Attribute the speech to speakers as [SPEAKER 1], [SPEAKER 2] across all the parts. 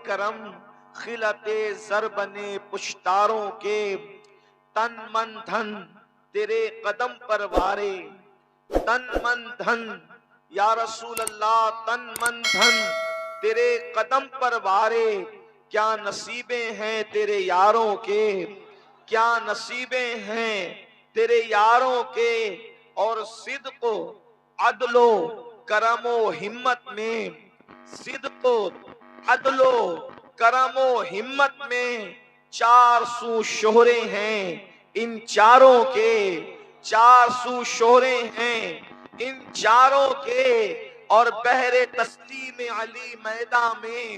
[SPEAKER 1] کرم خلت زر بنے پشتاروں کے، تن من دھن تیرے قدم پر وارے، تن من دھن یا رسول اللہ، تن من دھن تیرے قدم پر وارے، کیا نصیبیں ہیں تیرے یاروں کے، کیا نصیبیں ہیں تیرے یاروں کے، اور صدق و عدل و کرم و ہمت میں، صدق و عدل و کرم و ہمت میں چار سو شہرے ہیں ان چاروں کے، چار سو شہرے ہیں ان چاروں کے، اور بحر تسلیم علی میدان میں،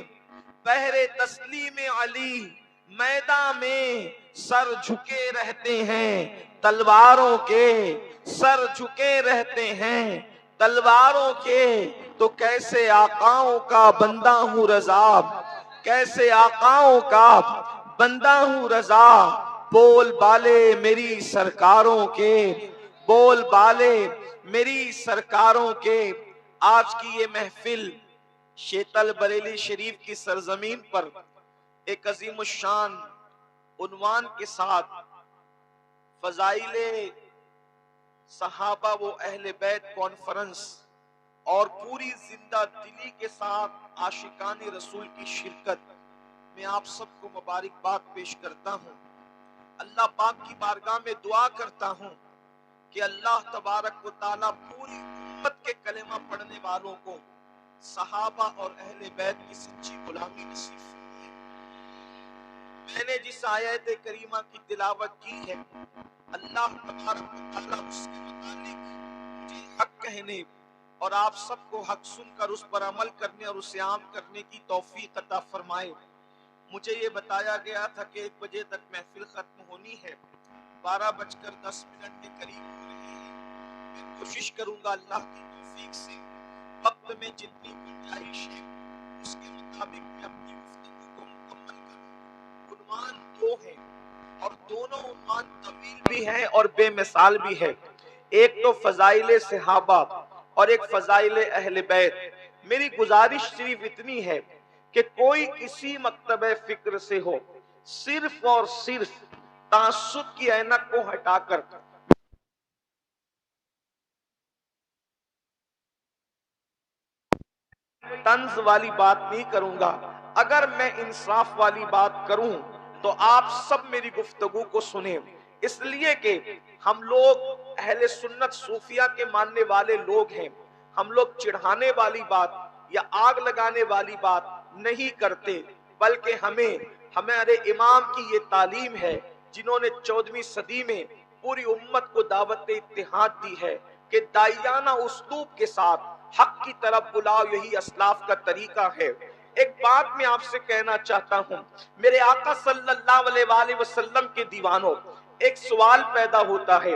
[SPEAKER 1] بحر تسلیم علی میدان میں سر جھکے رہتے ہیں تلواروں کے، سر جھکے رہتے ہیں تلواروں کے، تو کیسے آقاؤں کا بندہ ہوں رضا، کیسے آقاؤں کا بندہ ہوں رضا، بول بالے میری سرکاروں کے، بول بالے میری سرکاروں کے۔ آج کی یہ محفل شیتل بریلی شریف کی سرزمین پر ایک عظیم الشان عنوان کے ساتھ فضائل صحابہ و اہل بیت کانفرنس اور پوری زندہ دلی کے ساتھ عاشقان رسول کی شرکت میں آپ سب کو مبارکباد پیش کرتا ہوں۔ اللہ پاک کی بارگاہ میں دعا کرتا ہوں کہ اللہ تبارک و تعالیٰ پوری امت کے کلمہ پڑھنے والوں کو صحابہ اور اہل بیت کی سچی غلامی نصیب فرمائے۔ میں نے جس آیت کریمہ کی تلاوت کی ہے، اللہ تبارک و تعالیٰ اس کے متعلق مجھے حق کہنے اور آپ سب کو حق سن کر اس پر عمل کرنے اور اسے عام کرنے کی توفیق عطا فرمائے۔ مجھے یہ بتایا گیا تھا کہ 1 بجے تک محفل ختم ہونی ہے، 12:10 کے قریب ہو رہی ہے۔ میں کوشش کروں گا اللہ کی توفیق سے وقت میں جتنی گنجائش ہے اس کے مطابق میں اپنی گفتگو کو مکمل کروں۔ عنوان 2 ہیں اور دونوں عنوان طویل بھی ہیں اور بے مثال بھی ہے۔ ایک تو فضائل صحابہ اور ایک فضائل اہل بیت۔ میری گزارش صرف اتنی ہے کہ کوئی کسی مکتبہ فکر سے ہو، صرف اور صرف تعصب کی اینک کو ہٹا کر طنز والی بات نہیں کروں گا۔ اگر میں انصاف والی بات کروں تو آپ سب میری گفتگو کو سنیں، اس لیے کہ ہم لوگ اہل سنت صوفیہ کے ماننے والے لوگ ہیں۔ ہم لوگ چڑھانے والی بات یا آگ لگانے والی بات نہیں کرتے، بلکہ ہمارے امام کی یہ تعلیم ہے جنہوں نے 14ویں صدی میں پوری امت کو دعوت اتحاد دی ہے کہ داعیانہ اسلوب کے ساتھ حق کی طرف بلاؤ، یہی اسلاف کا طریقہ ہے۔ ایک بات میں آپ سے کہنا چاہتا ہوں، میرے آقا صلی اللہ علیہ وآلہ وسلم کے دیوانوں، ایک سوال پیدا ہوتا ہے،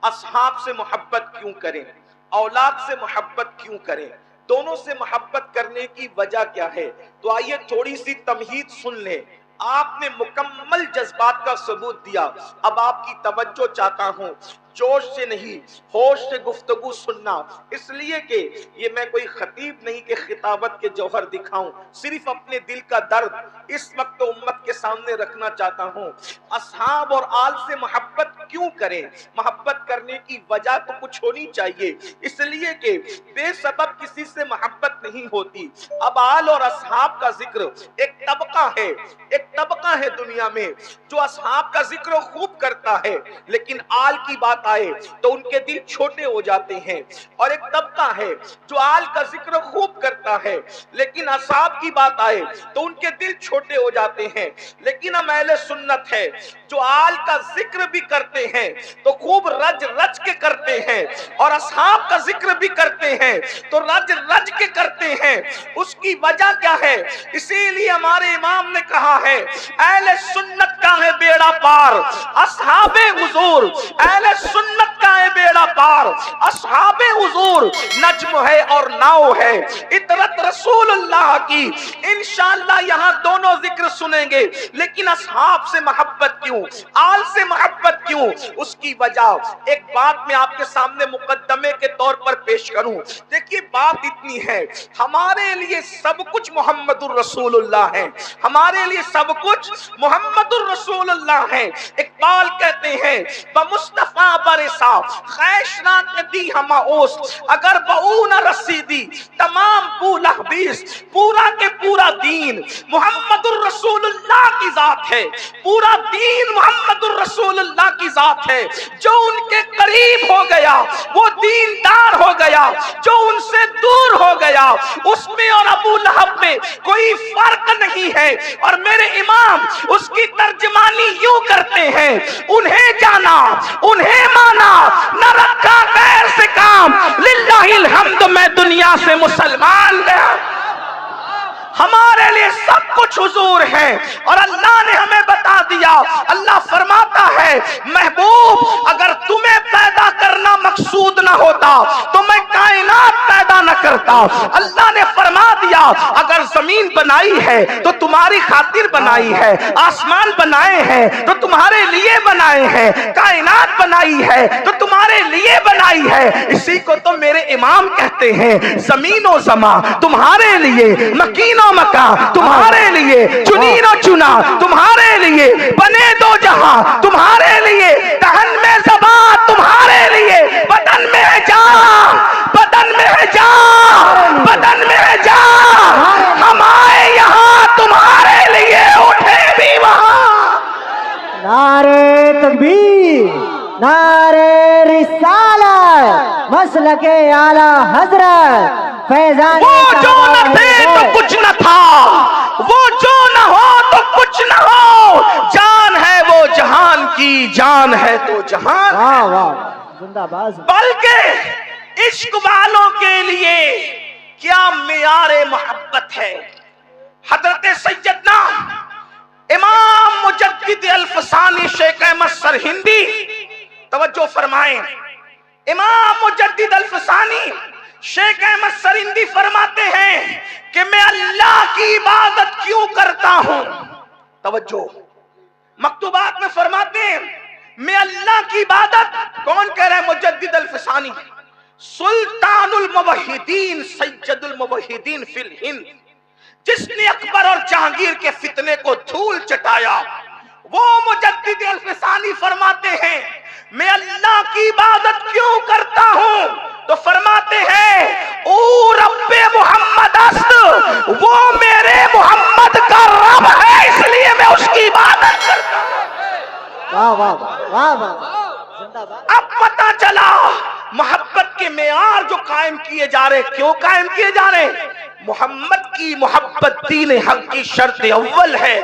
[SPEAKER 1] اصحاب سے محبت کیوں کریں، اولاد سے محبت کیوں کریں، دونوں سے محبت کرنے کی وجہ کیا ہے؟ تو آئیے تھوڑی سی تمہید سن لیں۔ آپ نے مکمل جذبات کا ثبوت دیا، اب آپ کی توجہ چاہتا ہوں، جوش سے نہیں ہوش سے گفتگو سننا، اس لیے کہ یہ میں کوئی خطیب نہیں کہ خطابت کے جوہر دکھاؤں، صرف اپنے دل کا درد اس وقت امت کے سامنے رکھنا چاہتا ہوں۔ اصحاب اور آل سے محبت کیوں کریں؟ محبت کرنے کی وجہ تو کچھ ہونی چاہیے، اس لیے کہ بے سبب کسی سے محبت نہیں ہوتی۔ اب آل اور اصحاب کا ذکر ایک طبقہ ہے دنیا میں جو اصحاب کا ذکر خوب کرتا ہے، لیکن آل کی بات آئے تو ان کے دل چھوٹے ہو جاتے ہیں، اور ایک طبقہ ہے جو آل کا ذکر خوب کرتا ہے لیکن اصحاب کی بات آئے تو ان کے دل چھوٹے ہو جاتے ہیں۔ لیکن ہم اہل سنت ہے جو آل کا ذکر بھی کرتے ہیں تو خوب رج رج کے کرتے ہیں، اور اصحاب کا ذکر بھی کرتے ہیں تو رج رج کے کرتے ہیں۔ اس کی وجہ کیا ہے؟ اسی لیے ہمارے امام نے کہا ہے اہل سنت کا ہے بیڑا پار، اصحاب حضور، اہل سنت کا जाए बेड़ा पार, असहाबे हुजूर नज्म है और नाव है, इतरत रसूलुल्लाह की। इंशाअल्लाह यहाँ दोनों जिक्र सुनेंगे, लेकिन असहाब से मोहब्बत क्यों, आल से मोहब्बत क्यों? उसकी वजह एक बात मैं आपके सामने मुकद्दमे के तौर पर पेश करूं। देखिए बात इतनी है, हमारे लिए सब कुछ मोहम्मदुर रसूलुल्लाह है, हमारे लिए सब कुछ मोहम्मदुर रसूलुल्लाह है। इकबाल कहते हैं बमुस्तफा बरसा खैशना दी हमाओस, अगर बऊ न रसीदी तमाम पूलहबीस, पूरा के पूरा दीन मोहम्मदुर रसूलुल्लाह की जात है, पूरा दीन मोहम्मदुर रसूलुल्लाह की जात है। जो उनके करीब हो गया वो दीनदार हो गया, जो उनसे दूर हो गया उसमें और अबू लहब में कोई फर्क नहीं है। और मेरे इमाम उसकी तर्जमानी यूं करते हैं, उन्हें जाना उन्हें माना, न रखा गैर से काम, लिल्लाहिल हम्द मैं दुनिया से मुसलमान गया। हमारे लिए सब कुछ हुजूर है और अल्लाह ने हमें बता दिया। अल्लाह फरमाता है महबूब अगर तुम्हें पैदा करना मकसूद ना होता तो मैं कायनात पैदा न करता। अल्लाह ने फरमा दिया अगर जमीन बनाई है तो तुम्हारी खातिर बनाई है, आसमान बनाए हैं तो तुम्हारे लिए बनाए हैं, कायनात बनाई है तो तुम्हारे लिए बनाई है। इसी को तो मेरे इमाम कहते हैं जमीनो जमा तुम्हारे लिए, मकीनो मका तुम्हारे लिए, चुनीनो चुना तुम्हारे लिए, बने दो जहां तुम्हारे लिए, दहन में ज़बा तुम्हारे लिए, बदन में है जान, बदन में है जान, बदन में है जान। हम आए यहाँ तुम्हारे लिए, उठे भी वहां।
[SPEAKER 2] नारे तकबीर, नारे रिसालत, मसलके आला हजरत फैजान।
[SPEAKER 1] वो जो न थे तो कुछ न था, वो जो न हो तो कुछ न हो, जान है वो जहान की, जान है तो जहान।
[SPEAKER 2] वाह वाह जिंदाबाद।
[SPEAKER 1] बल्कि इश्क वालों के लिए क्या मियारे मोहब्बत है। हजरत सैयदना इमाम मुजद्दिद अल्फसानी शेख अहमद सरहिंदी, तवज्जो फरमाएं, इमाम मुजद्दिद अल्फसानी शेख अहमद सरहिंदी फरमाते हैं कि मैं अल्लाह की इबादत क्यों करता हूं। तवज्जो, मकतूबात में फरमाते हैं मैं अल्लाह की इबादत, कौन कह रहा है? मुजद्दिद अल्फसानी, सुल्तानुल मुवहिदीन सैयदुल मुवहिदीन फिल हिंद, जिसने अकबर और जहांगीर के फितने को धूल चटाया, वो मुजद्दिद अल्फसानी फरमाते हैं मैं अल्लाह की इबादत क्यों करता हूं। तो फरमाते हैं ओ रब्बे मोहम्मद अस्त, वो मेरे मोहम्मद का रब है, इसलिए मैं उसकी इबादत करता हूं।
[SPEAKER 2] वाह वाह वाह वाह जिंदाबाद।
[SPEAKER 1] अब पता चला मोहब्बत के मेयार जो कायम किए जा रहे, क्यों कायम किए जा रहे? मोहम्मद की मोहब्बत दीन हक की शर्त अव्वल है।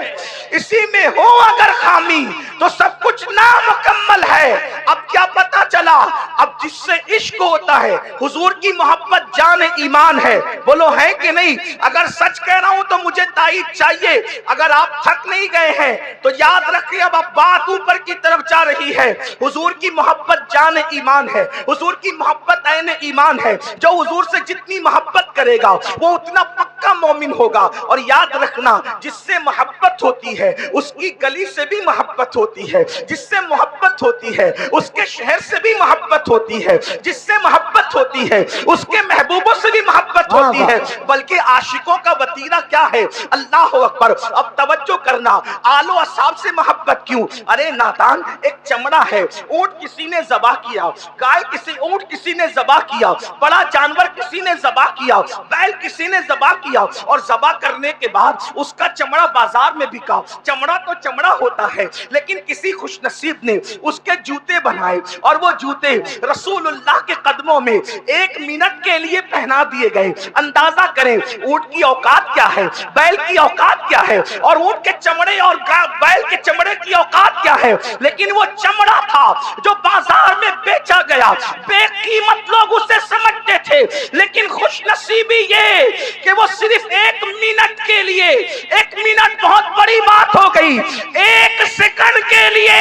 [SPEAKER 1] इसी में हो अगर खामी तो सब कुछ नामुकम्मल है। अब क्या पता चला? अब जिससे इश्क होता है, हुजूर की मोहब्बत जान ईमान है। बोलो है कि नहीं? अगर सच कह रहा हूं तो मुझे ताईद चाहिए। अगर आप थक नहीं गए हैं तो याद रखिए, अब बात ऊपर की तरफ जा रही है। हुजूर की मोहब्बत जान ईमान है, हुजूर की मोहब्बत ऐन ईमान है। जो हुजूर से जितनी मोहब्बत करेगा वो उतना पक्का मोमिन होगा। और याद रखना, जिससे मोहब्बत होती है उसकी गली से भी मोहब्बत होती है, जिससे मोहब्बत होती है उसके शहर से भी मोहब्बत होती है, जिससे मोहब्बत होती है उसके महबूबों से भी मोहब्बत होती है। बल्कि आशिकों का वतीरा क्या है? अल्लाह अकबर। अब तवज्जो करना, आलो असाब से मोहब्बत क्यों? अरे नादान, एक चमड़ा है, ऊंट किसी ने ज़बा किया, गाय किसी, ऊंट किसी ने ज़बा किया, बड़ा जानवर किसी ने ज़बा किया, बैल किसी ने ज़बा किया, और ज़बा करने के बाद उसका चमड़ा बाजार में बिका। चमड़ा तो चमड़ा होता है, लेकिन किसी खुशनसीब ने उसके जूते बनाए और वो जूते रसूलुल्लाह के कदमों में 1 मिनट के लिए पहना दिए गए। अंदाजा करें ऊंट की औकात क्या है, बैल की औकात क्या है, और ऊंट के चमड़े और बैल के चमड़े की औकात क्या है। लेकिन वो चमड़ा था जो बाजार में बेचा गया, बेकीमत लोग उसे समझते थे। लेकिन खुशनसीबी ये कि वो सिर्फ 1 मिनट के लिए, 1 मिनट बहुत बड़ी बात हो गई, 1 सेकंड के लिए